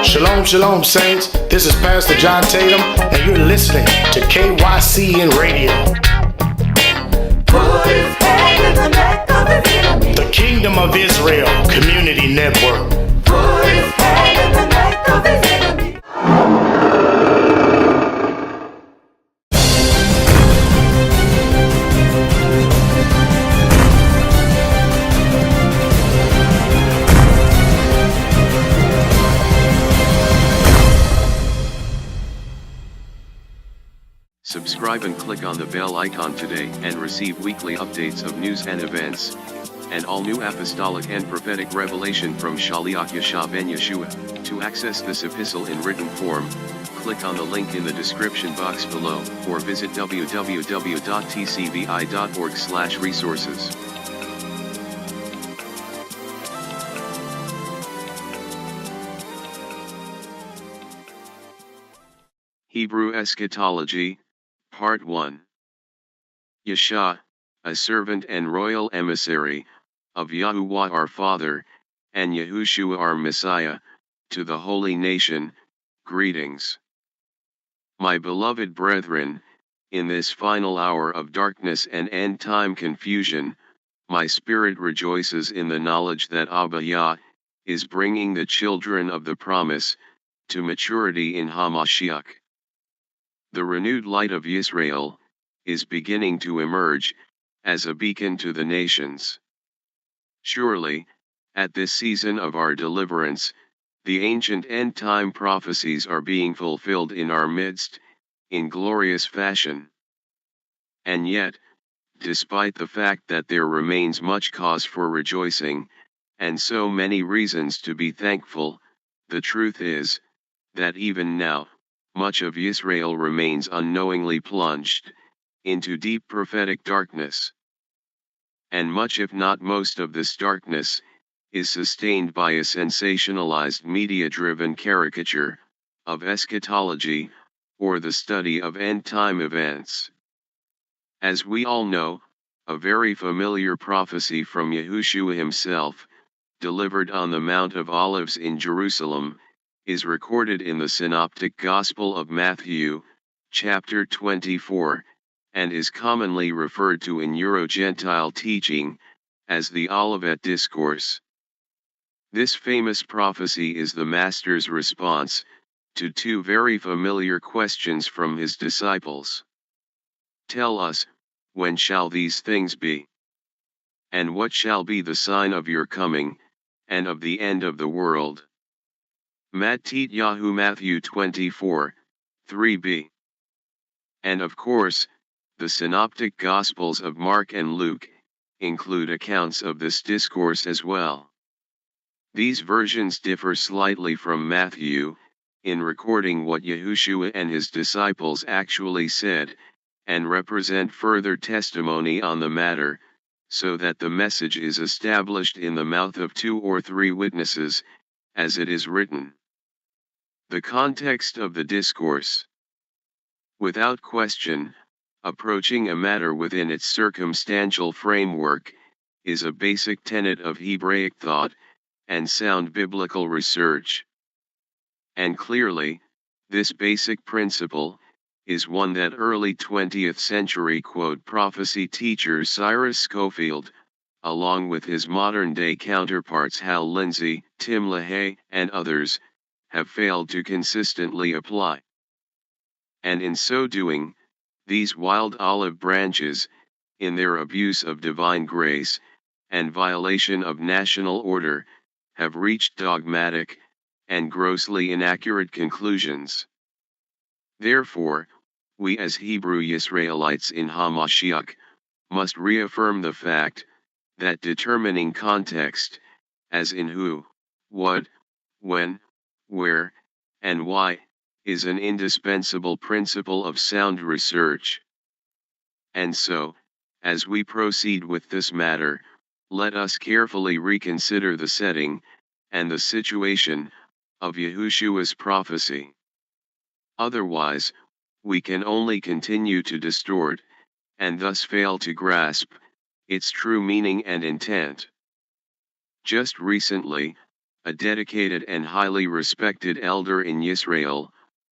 Shalom, shalom, saints. This is Pastor John Tatum, and you're listening to KYCN Radio. Put his hand in the neck of his enemy. The Kingdom of Israel Community Network. Put his hand in the neck of his enemy. Subscribe and click on the bell icon today and receive weekly updates of news and events, and all new apostolic and prophetic revelation from Shaleakh Yashah ben Yeshua. To access this epistle in written form, click on the link in the description box below, or visit www.tcvi.org/resources. Hebrew Eschatology, Part 1. Yashah, a servant and royal emissary of Yahuwah our Father, and Yahushua our Messiah, to the holy nation, greetings. My beloved brethren, in this final hour of darkness and end-time confusion, my spirit rejoices in the knowledge that Abba Yah is bringing the children of the promise to maturity in HaMashiach. The renewed light of YISRAEL is beginning to emerge as a beacon to the nations. Surely, at this season of our deliverance, the ancient end-time prophecies are being fulfilled in our midst, in glorious fashion. And yet, despite the fact that there remains much cause for rejoicing, and so many reasons to be thankful, the truth is, that even now, much of Israel remains unknowingly plunged into deep prophetic darkness. And much if not most of this darkness is sustained by a sensationalized media-driven caricature of eschatology, or the study of end-time events. As we all know, a very familiar prophecy from Yahushua himself, delivered on the Mount of Olives in Jerusalem, is recorded in the Synoptic Gospel of Matthew, chapter 24, and is commonly referred to in Euro-Gentile teaching as the Olivet Discourse. This famous prophecy is the Master's response to two very familiar questions from his disciples. Tell us, when shall these things be? And what shall be the sign of your coming, and of the end of the world? Matthew 24, 3b. And of course, the Synoptic Gospels of Mark and Luke include accounts of this discourse as well. These versions differ slightly from Matthew in recording what Yahushua and his disciples actually said, and represent further testimony on the matter, so that the message is established in the mouth of 2 or 3 witnesses, as it is written. The context of the discourse. Without question, approaching a matter within its circumstantial framework is a basic tenet of Hebraic thought and sound biblical research. And clearly, this basic principle is one that early 20th century prophecy teacher Cyrus Scofield, along with his modern-day counterparts Hal Lindsey, Tim LaHaye, and others, have failed to consistently apply. And in so doing, these wild olive branches, in their abuse of divine grace, and violation of national order, have reached dogmatic, and grossly inaccurate conclusions. Therefore, we as Hebrew Yisraelites in HaMashiach, must reaffirm the fact, that determining context, as in who, what, when, where, and why, is an indispensable principle of sound research. And so, as we proceed with this matter, let us carefully reconsider the setting, and the situation, of Yahushua's prophecy. Otherwise, we can only continue to distort, and thus fail to grasp, its true meaning and intent. Just recently, a dedicated and highly respected elder in YISRAEL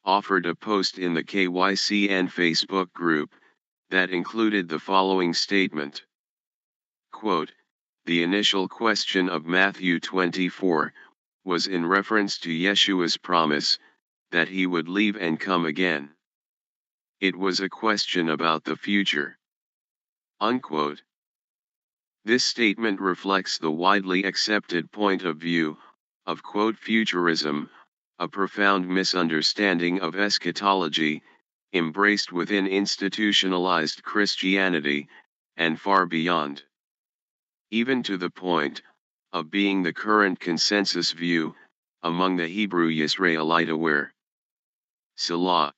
offered a post in the KYCN Facebook group that included the following statement. Quote, "The initial question of Matthew 24 was in reference to Yeshua's promise that he would leave and come again. It was a question about the future." Unquote. This statement reflects the widely accepted point of view of quote futurism, a profound misunderstanding of eschatology, embraced within institutionalized Christianity, and far beyond. Even to the point of being the current consensus view among the Hebrew Yisraelite aware. Salah.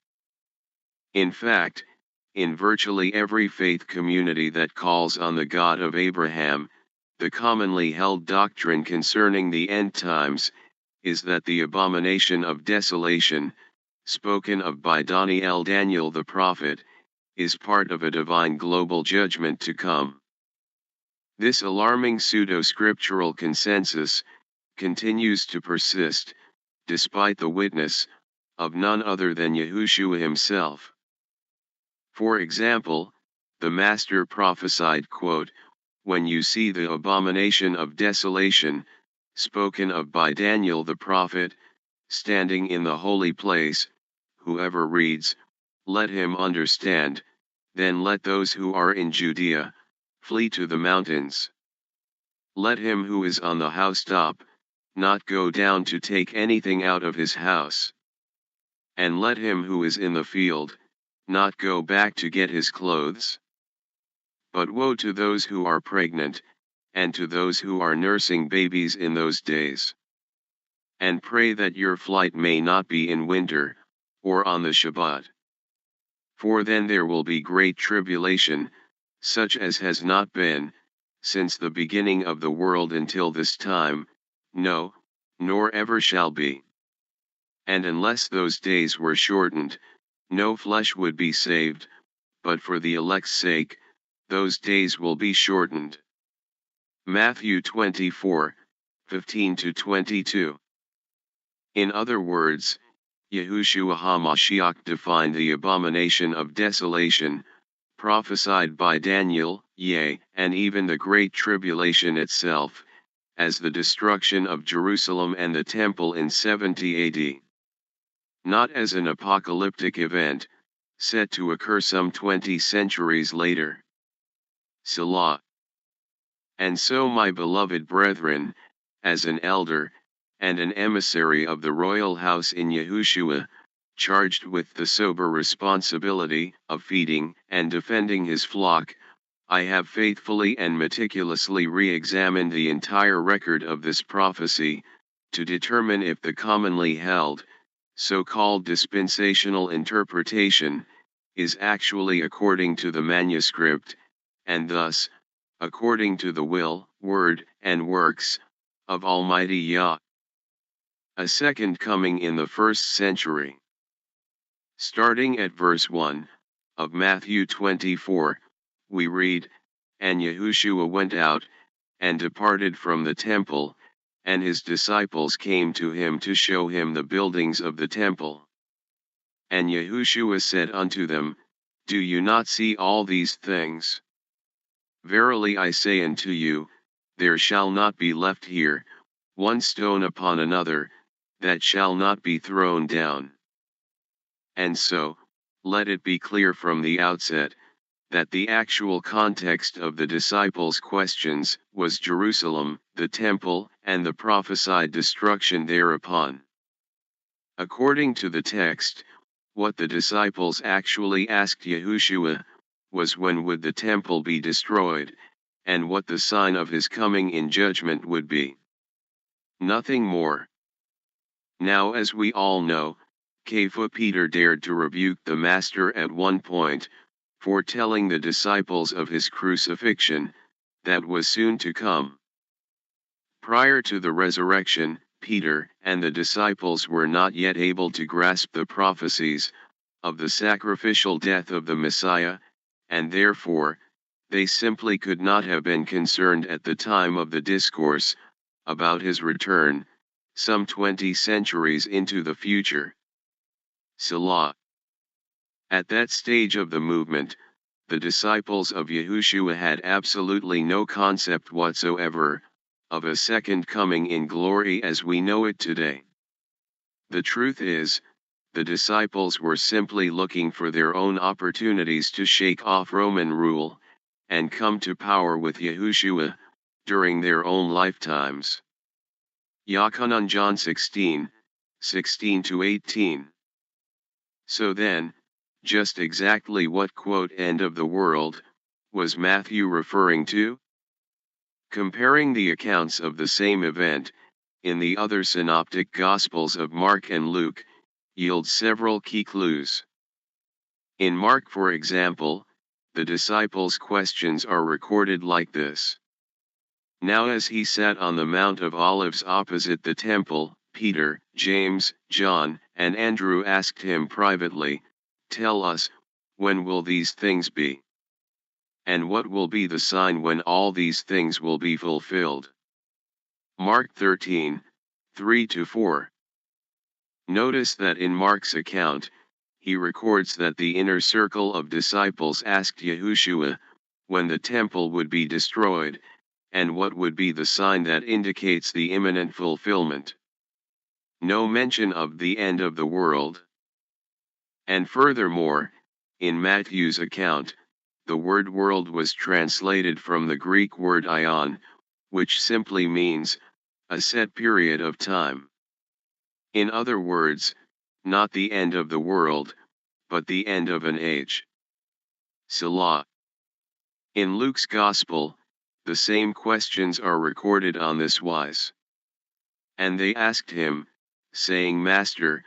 In fact, in virtually every faith community that calls on the God of Abraham, the commonly held doctrine concerning the end times is that the abomination of desolation, spoken of by Daniel the prophet, is part of a divine global judgment to come. This alarming pseudo-scriptural consensus continues to persist, despite the witness of none other than Yahushua himself. For example, the Master prophesied, quote, "When you see the abomination of desolation, spoken of by Daniel the prophet, standing in the holy place, whoever reads, let him understand, then let those who are in Judea flee to the mountains. Let him who is on the housetop not go down to take anything out of his house. And let him who is in the field not go back to get his clothes. But woe to those who are pregnant, and to those who are nursing babies in those days. And pray that your flight may not be in winter, or on the Shabbat. For then there will be great tribulation, such as has not been, since the beginning of the world until this time, no, nor ever shall be. And unless those days were shortened, no flesh would be saved, but for the elect's sake, those days will be shortened." Matthew 24:15-22. In other words, Yahushua HaMashiach defined the abomination of desolation, prophesied by Daniel, yea, and even the Great Tribulation itself, as the destruction of Jerusalem and the Temple in 70 AD. Not as an apocalyptic event, set to occur some 20 centuries later. Salah. And so my beloved brethren, as an elder, and an emissary of the royal house in Yahushua, charged with the sober responsibility of feeding and defending his flock, I have faithfully and meticulously re-examined the entire record of this prophecy, to determine if the commonly held, so-called dispensational interpretation, is actually according to the manuscript, and thus, according to the will, word, and works, of Almighty Yah. A second coming in the 1st century. Starting at verse 1, of Matthew 24, we read, "And Yahushua went out, and departed from the temple, and his disciples came to him to show him the buildings of the temple. And Yahushua said unto them, Do you not see all these things? Verily I say unto you, there shall not be left here one stone upon another, that shall not be thrown down." And so, let it be clear from the outset, that the actual context of the disciples' questions was Jerusalem, the temple, and the prophesied destruction thereupon. According to the text, what the disciples actually asked Yahushua was when would the temple be destroyed, and what the sign of his coming in judgment would be. Nothing more. Now, as we all know, Peter dared to rebuke the Master at one point, foretelling the disciples of his crucifixion, that was soon to come. Prior to the resurrection, Peter and the disciples were not yet able to grasp the prophecies of the sacrificial death of the Messiah, and therefore, they simply could not have been concerned at the time of the discourse about his return, some 20 centuries into the future. Selah. At that stage of the movement, the disciples of Yahushua had absolutely no concept whatsoever of a second coming in glory as we know it today. The truth is, the disciples were simply looking for their own opportunities to shake off Roman rule, and come to power with Yahushua, during their own lifetimes. Yachanan John 16, 16-18. So then, just exactly what "end of the world" was Matthew referring to? Comparing the accounts of the same event, in the other synoptic Gospels of Mark and Luke, yields several key clues. In Mark, for example, the disciples' questions are recorded like this. Now as he sat on the Mount of Olives opposite the temple, Peter, James, John, and Andrew asked him privately, "Tell us, when will these things be? And what will be the sign when all these things will be fulfilled?" Mark 13, 3-4. Notice that in Mark's account, he records that the inner circle of disciples asked Yahushua, when the temple would be destroyed, and what would be the sign that indicates the imminent fulfillment. No mention of the end of the world. And furthermore, in Matthew's account, the word world was translated from the Greek word aion, which simply means a set period of time. In other words, not the end of the world, but the end of an age. Selah. In Luke's Gospel, the same questions are recorded on this wise. And they asked him, saying, "Master,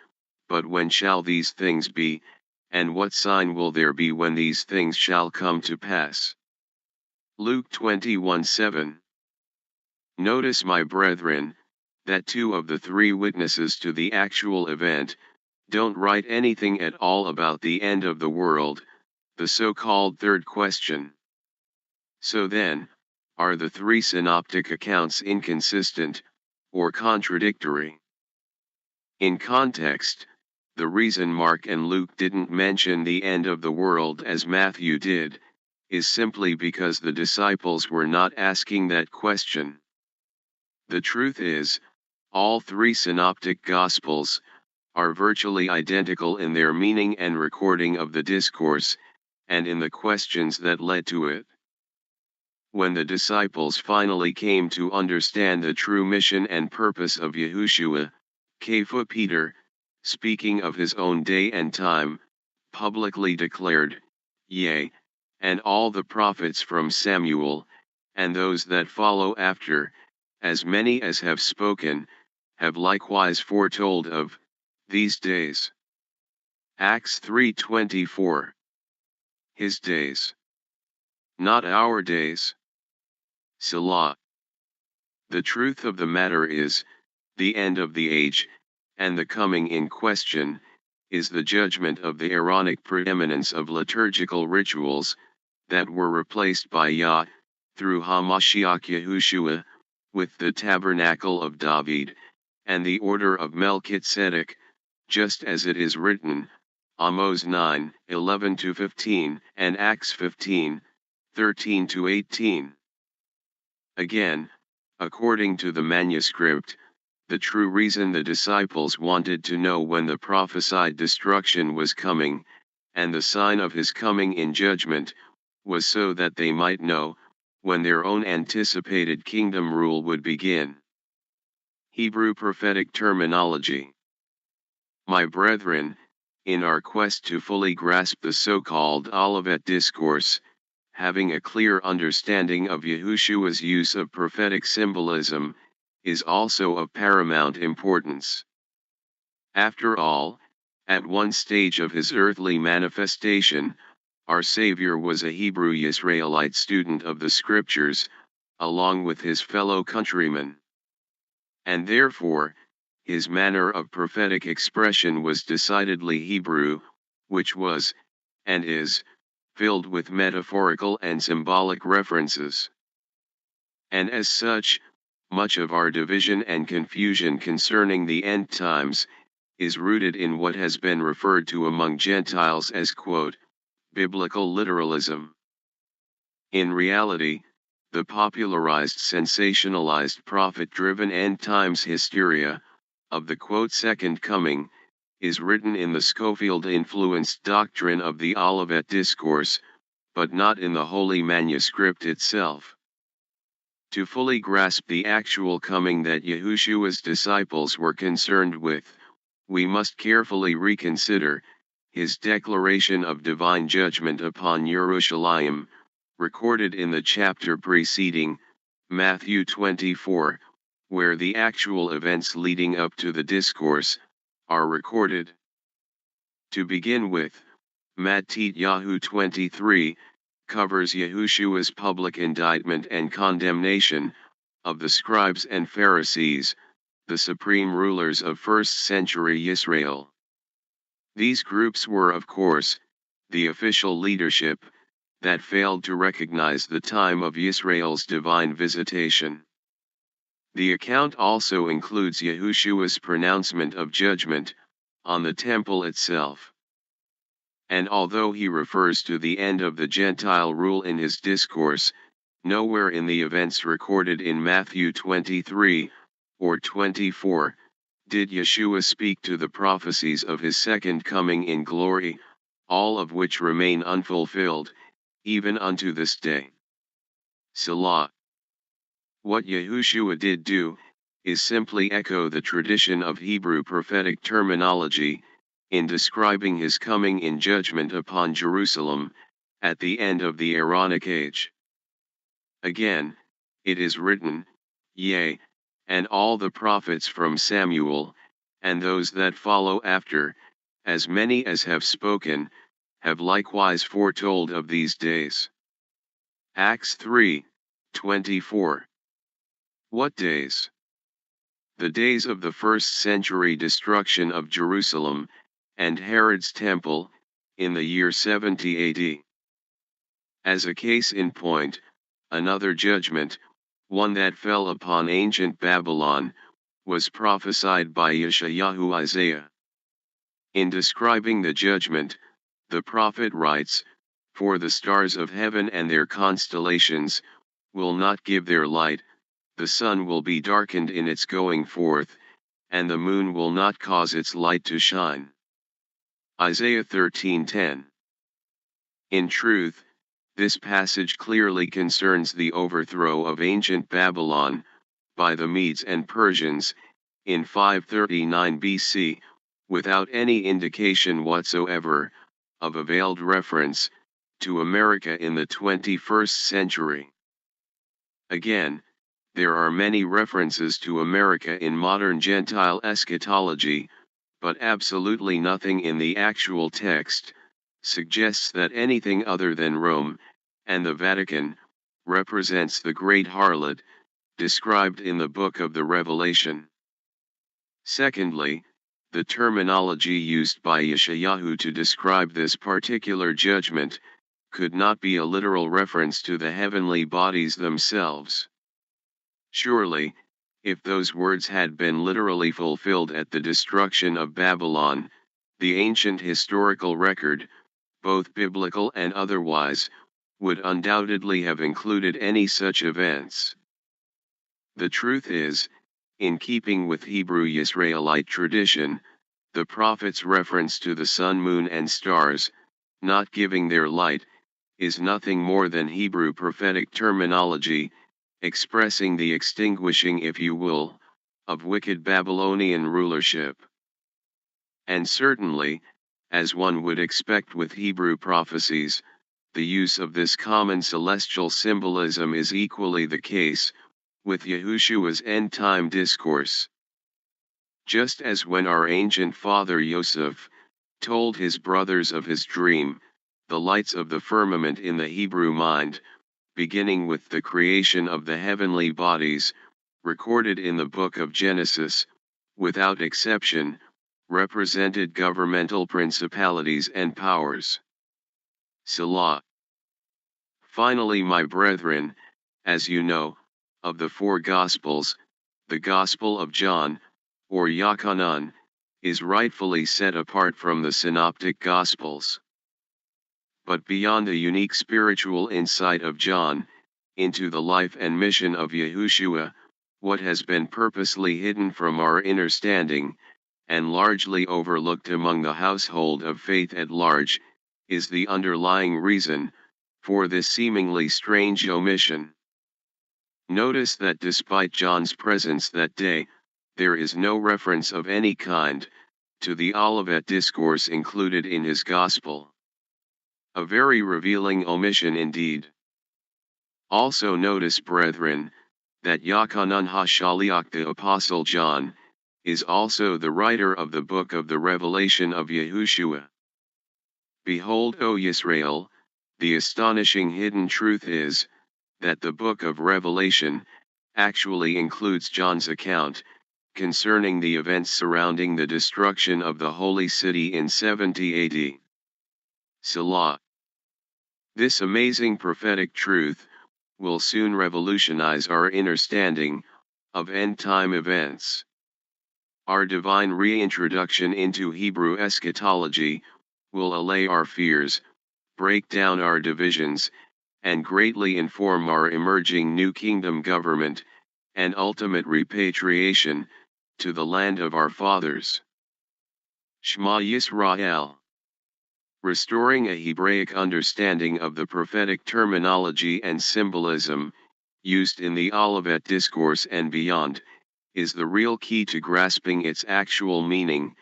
but when shall these things be, and what sign will there be when these things shall come to pass?" Luke 21:7. Notice, my brethren, that 2 of the 3 witnesses to the actual event don't write anything at all about the end of the world, the so-called third question. So then, are the 3 synoptic accounts inconsistent, or contradictory? In context, the reason Mark and Luke didn't mention the end of the world as Matthew did, is simply because the disciples were not asking that question. The truth is, all 3 synoptic Gospels are virtually identical in their meaning and recording of the discourse, and in the questions that led to it. When the disciples finally came to understand the true mission and purpose of Yahushua, Kepha Peter, speaking of his own day and time, publicly declared, "Yea, and all the prophets from Samuel, and those that follow after, as many as have spoken, have likewise foretold of these days." Acts 3:24. His days. Not our days. Selah. The truth of the matter is, the end of the age, and the coming in question, is the judgment of the Aaronic preeminence of liturgical rituals, that were replaced by YAH, through HaMashiach Yahushua, with the tabernacle of Dawid, and the order of Melchizedek, just as it is written, Amos 9, 11-15, and Acts 15, 13-18. Again, according to the manuscript, the true reason the disciples wanted to know when the prophesied destruction was coming, and the sign of his coming in judgment, was so that they might know when their own anticipated kingdom rule would begin. Hebrew prophetic terminology. My brethren, in our quest to fully grasp the so-called Olivet Discourse, having a clear understanding of Yahushua's use of prophetic symbolism, is also of paramount importance. After all, at one stage of his earthly manifestation, our Savior was a Hebrew Israelite student of the Scriptures, along with his fellow countrymen. And therefore, his manner of prophetic expression was decidedly Hebrew, which was, and is, filled with metaphorical and symbolic references. And as such, much of our division and confusion concerning the end times is rooted in what has been referred to among Gentiles as, quote, biblical literalism. In reality, the popularized, sensationalized, prophet-driven end times hysteria of the, quote, second coming is written in the Scofield-influenced doctrine of the Olivet Discourse, but not in the Holy Manuscript itself. To fully grasp the actual coming that Yahushua's disciples were concerned with, we must carefully reconsider his declaration of divine judgment upon Jerusalem, recorded in the chapter preceding, Matthew 24, where the actual events leading up to the discourse are recorded. To begin with, Matthew 23 covers Yahushua's public indictment and condemnation of the scribes and Pharisees, the supreme rulers of first-century Yisrael. These groups were, of course, the official leadership that failed to recognize the time of Yisrael's divine visitation. The account also includes Yahushua's pronouncement of judgment on the temple itself. And although he refers to the end of the Gentile rule in his discourse, nowhere in the events recorded in Matthew 23 or 24 did Yeshua speak to the prophecies of his second coming in glory, all of which remain unfulfilled, even unto this day. Selah. What Yahushua did do is simply echo the tradition of Hebrew prophetic terminology in describing his coming in judgment upon Jerusalem at the end of the Aaronic age. Again, it is written, yea, and all the prophets from Samuel, and those that follow after, as many as have spoken, have likewise foretold of these days. Acts 3:24. What days? The days of the first-century destruction of Jerusalem, and Herod's temple, in the year 70 AD. As a case in point, another judgment, one that fell upon ancient Babylon, was prophesied by Yeshayahu Isaiah. In describing the judgment, the prophet writes, "For the stars of heaven and their constellations will not give their light, the sun will be darkened in its going forth, and the moon will not cause its light to shine." Isaiah 13:10. In truth, this passage clearly concerns the overthrow of ancient Babylon by the Medes and Persians in 539 BC, without any indication whatsoever of a veiled reference to America in the 21st century. Again, there are many references to America in modern Gentile eschatology, but absolutely nothing in the actual text suggests that anything other than Rome and the Vatican represents the great harlot described in the book of the Revelation. Secondly, the terminology used by Yeshayahu to describe this particular judgment could not be a literal reference to the heavenly bodies themselves. Surely, if those words had been literally fulfilled at the destruction of Babylon, the ancient historical record, both biblical and otherwise, would undoubtedly have included any such events. The truth is, in keeping with Hebrew Yisraelite tradition, the prophet's reference to the sun, moon and stars, not giving their light, is nothing more than Hebrew prophetic terminology, expressing the extinguishing, if you will, of wicked Babylonian rulership. And certainly, as one would expect with Hebrew prophecies, the use of this common celestial symbolism is equally the case with Yahushua's end-time discourse. Just as when our ancient father Yosef told his brothers of his dream, the lights of the firmament in the Hebrew mind, beginning with the creation of the heavenly bodies, recorded in the book of Genesis, without exception, represented governmental principalities and powers. Selah. Finally, my brethren, as you know, of the four Gospels, the Gospel of John, or Yochanan, is rightfully set apart from the Synoptic Gospels. But beyond the unique spiritual insight of John, into the life and mission of Yahushua, what has been purposely hidden from our understanding, and largely overlooked among the household of faith at large, is the underlying reason for this seemingly strange omission. Notice that despite John's presence that day, there is no reference of any kind to the Olivet Discourse included in his Gospel. A very revealing omission indeed. Also notice, brethren, that Yochanan HaShaliach, the Apostle John, is also the writer of the book of the Revelation of Yahushua. Behold, O YISRAEL, the astonishing hidden truth is, that the book of Revelation actually includes John's account concerning the events surrounding the destruction of the holy city in 70 AD. Selah. This amazing prophetic truth will soon revolutionize our understanding of end-time events. Our divine reintroduction into Hebrew eschatology will allay our fears, break down our divisions, and greatly inform our emerging new kingdom government and ultimate repatriation to the land of our fathers. Shema Yisrael. Restoring a Hebraic understanding of the prophetic terminology and symbolism used in the Olivet Discourse and beyond is the real key to grasping its actual meaning,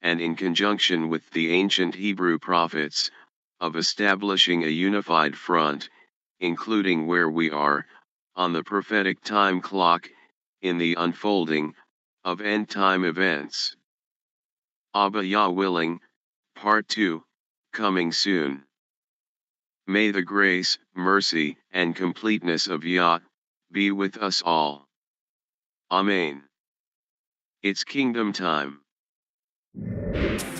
and in conjunction with the ancient Hebrew prophets, of establishing a unified front, including where we are, on the prophetic time clock, in the unfolding of end-time events. Abba Yah willing, Part 2, coming soon. May the grace, mercy, and completeness of Yah be with us all. Amen. It's kingdom time.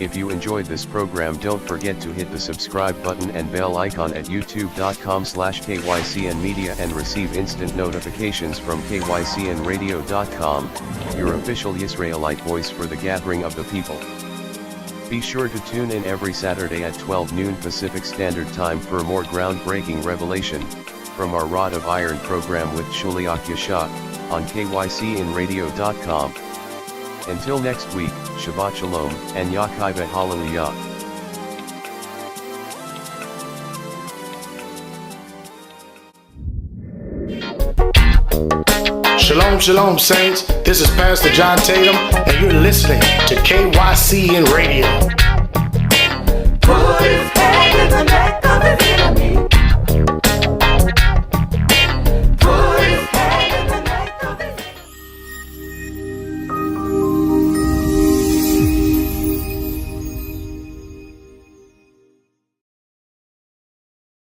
If you enjoyed this program, don't forget to hit the subscribe button and bell icon at youtube.com/KYCN Media and receive instant notifications from KYCNRADIO.com, your official Israelite voice for the gathering of the people. Be sure to tune in every Saturday at 12 noon Pacific Standard Time for more groundbreaking revelation from our Rod of Iron program with Shaleakh Yashah on KYCNRADIO.com. Until next week, Shabbat Shalom, and YAH Khai HalleluYAH. Shalom, shalom, saints. This is Pastor John Tatum, and you're listening to KYCN Radio.